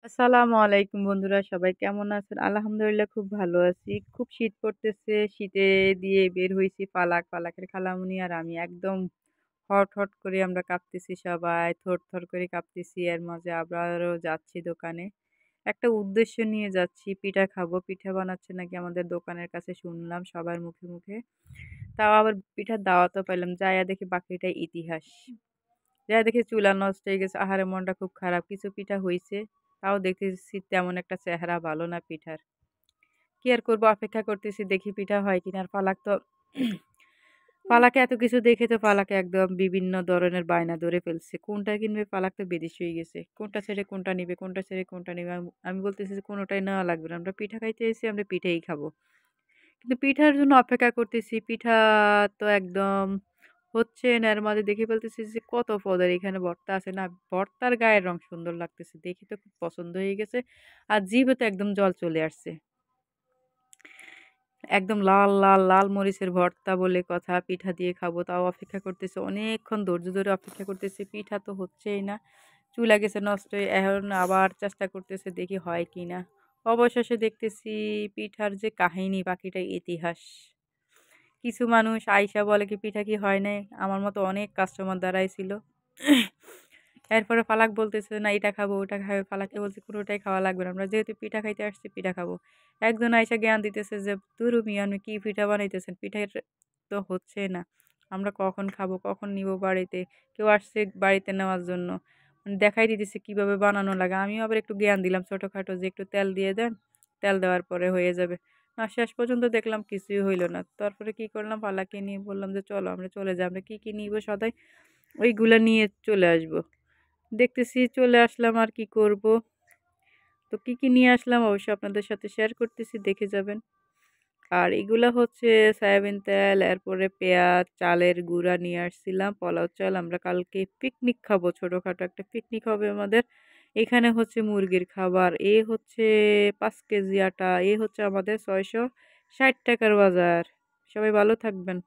আসসালামু আলাইকুম বন্ধুরা, সবাই কেমন আছেন? আলহামদুলিল্লাহ খুব ভালো আছি। খুব শীত পড়তেছে। শীতে দিয়ে বের হইছি পালাকের খালামণি আর আমি একদম হট করে আমরা কাঁপতেছি সবাই। থরথর করে কাঁপতেছি। এর মাঝে আবারও যাচ্ছি দোকানে। একটা উদ্দেশ্য নিয়ে যাচ্ছি, পিঠা খাবো। পিঠা বানাচ্ছে নাকি আমাদের দোকানের কাছে শুনলাম সবার মুখে। তাও আবার পিঠার দাওয়াতও পাইলাম। যাইয়া দেখি বাকিটা ইতিহাস। যাইয়া দেখি চুলা নষ্ট হয়ে গেছে। আহারে মনটা খুব খারাপ। কিছু পিঠা হইছে। তাও দেখতেছি তেমন একটা চেহারা ভালো না পিঠার। কি আর করব, অপেক্ষা করতেছি দেখি পিঠা হয় কিনা। আর পালাকে এত কিছু দেখে তো পালাকে একদম বিভিন্ন ধরনের বায়না ধরে ফেলছে। কোনটা কিনবে পালাক তো বেদিস হয়ে গেছে। কোনটা ছেড়ে কোনটা নিবে, কোনটা ছেড়ে কোনটা নিবে। আমি বলতেছি যে কোনটাই নেওয়া লাগবে না। আমরা পিঠা খাইতে এসেছি, আমরা পিঠাই খাবো। কিন্তু পিঠার জন্য অপেক্ষা করতেছি। পিঠা তো একদম হচ্ছে না। এর মাঝে দেখে ফেলতেছি যে কত পদের এখানে ভর্তা আছে না। ভর্তার গায়ের রং সুন্দর লাগতেছে। দেখি তো খুব পছন্দ হয়ে গেছে। আর জিভে তো একদম জল চলে আসছে। একদম লাল মরিচের ভর্তা বলে কথা। পিঠা দিয়ে খাবো। তাও অপেক্ষা করতেছি। অনেকক্ষণ ধৈর্য ধরে অপেক্ষা করতেছি। পিঠা তো হচ্ছেই না। চুলা গেছে নষ্ট হয়ে। এখন আবার চেষ্টা করতেছে দেখি হয় কিনা। অবশেষে দেখতেছি পিঠার যে কাহিনী বাকিটা ইতিহাস। কিছু মানুষ আইসা বলে কি পিঠা কি হয় নাই। আমার মতো অনেক কাস্টমার দাঁড়াইছিল। এরপরে ফালাক বলতেছে না এটা খাবো ওটা খাবে। ফালাককে বলছে কোনোটাই খাওয়া লাগবে না। আমরা যেহেতু পিঠা খাইতে আসছি পিঠা খাবো। একজন আইসা জ্ঞান দিতেছে যে ধুরু মিয়া আপনি কি পিঠা বানাইতেছেন? পিঠা তো হচ্ছে না। আমরা কখন খাবো, কখন নিবো বাড়িতে? কেউ আসছে বাড়িতে নেওয়ার জন্য। মানে দেখাই দিতেছে কিভাবে বানানো লাগে। আমিও আবার একটু জ্ঞান দিলাম ছোটখাটো যে একটু তেল দিয়ে দেন। তেল দেওয়ার পরে হয়ে যাবে। না শেষ পর্যন্ত দেখলাম কিছুই হইল না। তারপরে কি করলাম পালাকে নিয়ে বললাম যে চলো আমরা চলে যাই। আমরা কি নিবো সদাই ওইগুলা নিয়ে চলে আসবো। দেখতেছি চলে আসলাম আর কি করব। তো কি নিয়ে আসলাম অবশ্যই আপনাদের সাথে শেয়ার করতেছি, দেখে যাবেন। আর এগুলা হচ্ছে সয়াবিন তেল, এরপরে পেঁয়াজ, চালের গুঁড়া নিয়ে আসছিলাম, পোলাও চাল। আমরা কালকে পিকনিক খাবো, ছোটখাটো একটা পিকনিক হবে আমাদের। এখানে হচ্ছে মুরগির খাবার, হচ্ছে 5 কেজি আটা, হচ্ছে আমাদের 660 টাকার বাজার। সবাই ভালো থাকবেন।